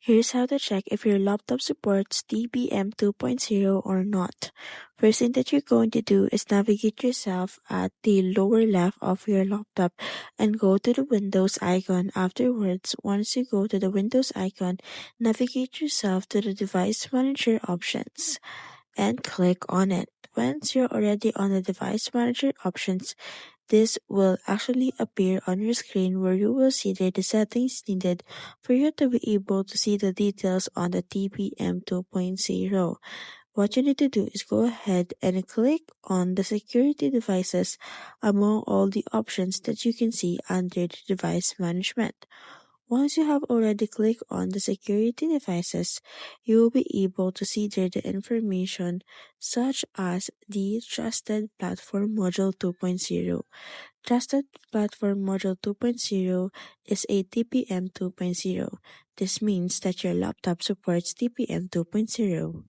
Here's how to check if your laptop supports TPM 2.0 or not. First thing that you're going to do is navigate yourself at the lower left of your laptop and go to the Windows icon. Afterwards, once you go to the Windows icon, navigate yourself to the Device Manager options and click on it. Once you're already on the Device Manager options, this will actually appear on your screen where you will see the settings needed for you to be able to see the details on the TPM 2.0. What you need to do is go ahead and click on the security devices among all the options that you can see under the device management. Once you have already clicked on the security devices, you will be able to see there the information such as the Trusted Platform Module 2.0. Trusted Platform Module 2.0 is a TPM 2.0. This means that your laptop supports TPM 2.0.